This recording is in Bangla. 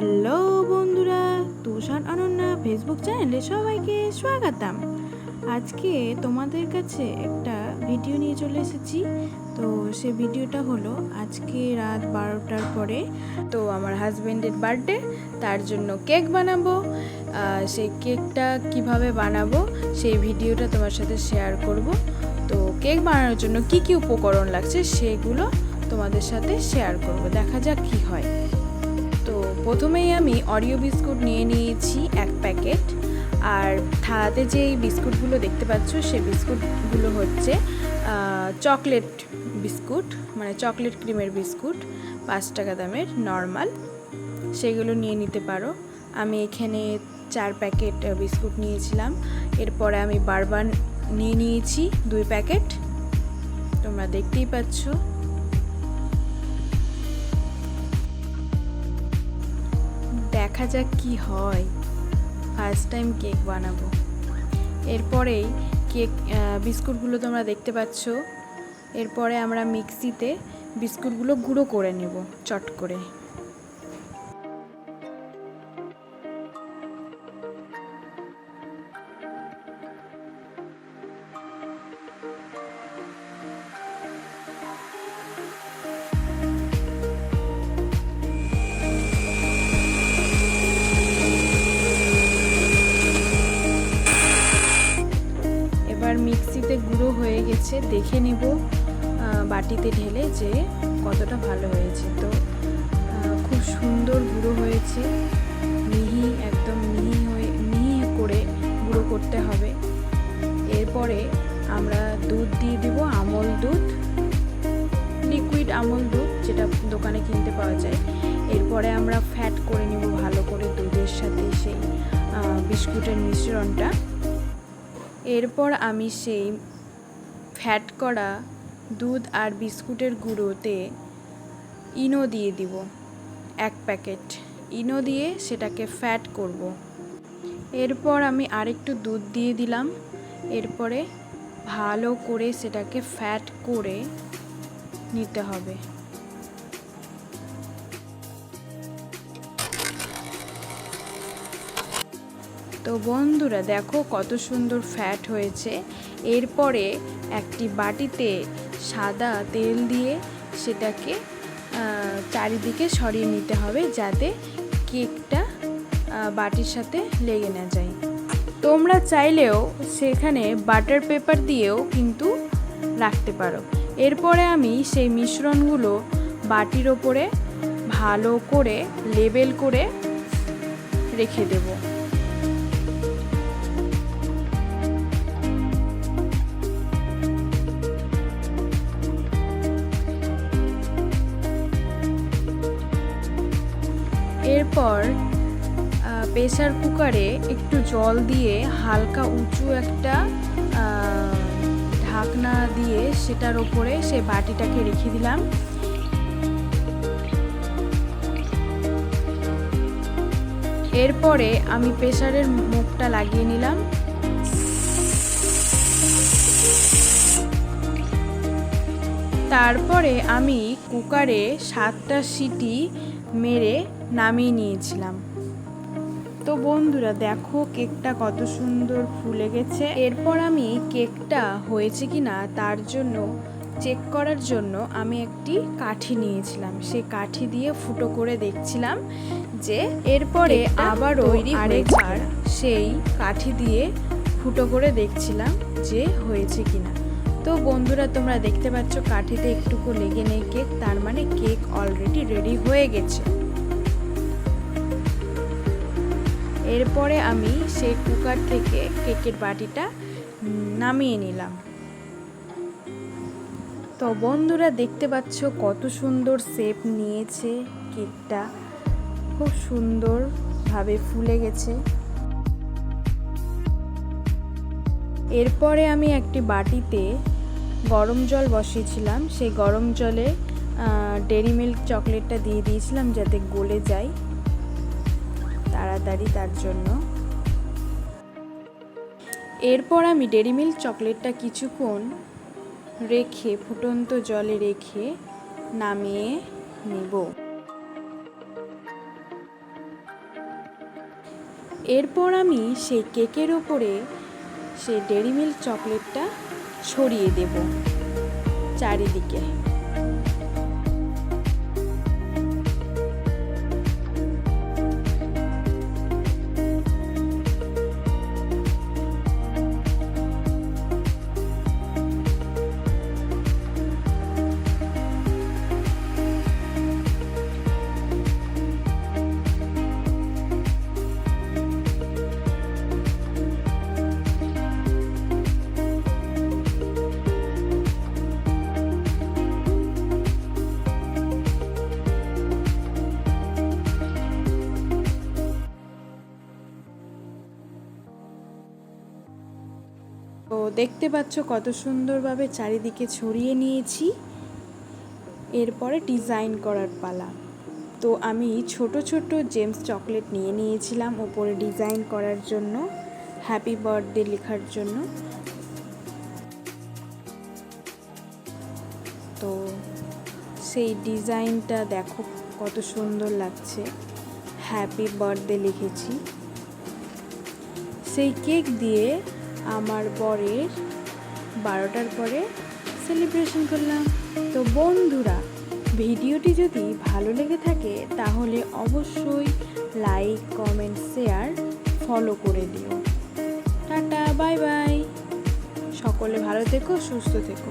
হ্যালো বন্ধুরা, তুষার অনন্যা ফেসবুক চ্যানেলে সবাইকে স্বাগতম। আজকে তোমাদের কাছে একটা ভিডিও নিয়ে চলে এসেছি। তো সে ভিডিওটা হলো আজকে রাত 12টার পরে তো আমার হাজব্যান্ডের বার্থডে, তার জন্য কেক বানাবো। সেই কেকটা কিভাবে বানাবো সেই ভিডিওটা তোমার সাথে শেয়ার করব। তো কেক বানানোর জন্য কি কি উপকরণ লাগছে সেগুলো তোমাদের সাথে শেয়ার করব, দেখা যাক কি হয়। তো প্রথমেই আমি অরিও বিস্কুট নিয়ে নিয়েছি 1 প্যাকেট। আর থালাতে যে বিস্কুটগুলো দেখতে পাচ্ছ সেই বিস্কুটগুলো হচ্ছে চকলেট বিস্কুট, মানে চকলেট ক্রিমের বিস্কুট, 5 টাকা দামের নর্মাল, সেগুলো নিয়ে নিতে পারো। আমি এখানে 4 প্যাকেট বিস্কুট নিয়েছিলাম। এরপরে আমি বারবার নিয়ে নিয়েছি 2 প্যাকেট, তোমরা দেখতেই পাচ্ছ। দেখা যাক কি হয়, ফার্স্ট টাইম কেক বানাবো। এরপরেই কেক বিস্কুটগুলো তোমরা দেখতে পাচ্ছ। এরপরে আমরা মিক্সিতে বিস্কুটগুলো গুঁড়ো করে নেব চট করে। এবার মিক্সিতে গুঁড়ো হয়ে গেছে, দেখে নিব বাটিতে ঢেলে যে কতটা ভালো হয়েছে। তো খুব সুন্দর গুঁড়ো হয়েছে, মিহি, একদম মিহি করে গুঁড়ো করতে হবে। এরপরে আমরা দুধ দিয়ে দিব, আমল দুধ, লিকুইড আমল দুধ, যেটা দোকানে কিনতে পাওয়া যায়। এরপরে আমরা ফ্যাট করে নিব ভালো করে দুধের সাথে সেই বিস্কুটের মিশ্রণটা। এরপর আমি সেই ফ্যাট করা দুধ আর বিস্কুটের গুঁড়োতে ইনো দিয়ে দিব 1 প্যাকেট। ইনো দিয়ে সেটাকে ফ্যাট করব। এরপর আমি আরেকটু দুধ দিয়ে দিলাম। এরপরে ভালো করে সেটাকে ফ্যাট করে নিতে হবে। তো বন্ধুরা দেখো কত সুন্দর ফ্যাট হয়েছে। এরপরে একটি বাটিতে সাদা তেল দিয়ে সেটাকে চারিদিকে সরিয়ে নিতে হবে, যাতে কেকটা বাটির সাথে লেগে না যায়। তোমরা চাইলেও সেখানে বাটার পেপার দিয়েও কিন্তু রাখতে পারো। এরপরে আমি সেই মিশ্রণগুলো বাটির ওপরে ভালো করে লেবেল করে রেখে দেবো। এরপর প্রেসার কুকারে একটু জল দিয়ে হালকা উঁচু একটা ঢাকনা দিয়ে সেটার ওপরে সে বাটিটাকে রেখে দিলাম। এরপরে আমি প্রেসারের মুখটা লাগিয়ে নিলাম। তারপরে আমি কুকারে 7টা সিটি মেরে নামিয়ে নিয়েছিলাম। তো বন্ধুরা দেখো কেকটা কত সুন্দর ফুলে গেছে। এরপর আমি কেকটা হয়েছে কি না তার জন্য চেক করার জন্য আমি একটি কাঠি নিয়েছিলাম, সেই কাঠি দিয়ে ফুটো করে দেখছিলাম যে এরপরে আবারও আরেকবার সেই কাঠি দিয়ে ফুটো করে দেখছিলাম যে হয়েছে কিনা। তো বন্ধুরা তোমরা দেখতে পাচ্ছ কাঠিতে একটুকু লেগে নেই কেক, তার মানে কেক অলরেডি রেডি হয়ে গেছে। এরপরে আমি সেই কুকার থেকে কেকের বাটিটা নামিয়ে নিলাম। তো বন্ধুরা দেখতে পাচ্ছ কত সুন্দর শেপ নিয়েছে কেকটা, খুব সুন্দরভাবে ফুলে গেছে। এরপরে আমি একটি বাটিতে গরম জল বসিয়েছিলাম, সেই গরম জলে ডেরি মিল্ক চকলেটটা দিয়ে দিয়েছিলাম যাতে গলে যায় তাড়াতাড়ি, তার জন্য। এরপর আমি ডেরি মিল্ক চকলেটটা কিছুক্ষণ রেখে ফুটন্ত জলে রেখে নামিয়ে নেব। এরপর আমি সেই কেকের ওপরে সেই ডেইরি মিল্ক চকলেটটা ছড়িয়ে দেব চারিদিকে। তো দেখতে পাচ্ছ কত সুন্দরভাবে চারিদিকে ছড়িয়ে নিয়েছি। এরপরে ডিজাইন করার পালা। তো আমি ছোট ছোট জেমস চকলেট নিয়ে নিয়েছিলাম ওপরে ডিজাইন করার জন্য, হ্যাপি বার্থডে লেখার জন্য। তো সেই ডিজাইনটা দেখো কত সুন্দর লাগছে, হ্যাপি বার্থডে লিখেছি। সেই কেক দিয়ে আমার বরের 12টার পরে সেলিব্রেশন করলাম। তো বন্ধুরা, ভিডিওটি যদি ভালো লেগে থাকে তাহলে অবশ্যই লাইক, কমেন্ট, শেয়ার, ফলো করে দিও। Tata, bye bye. সকলে ভালো থেকো, সুস্থ থেকো।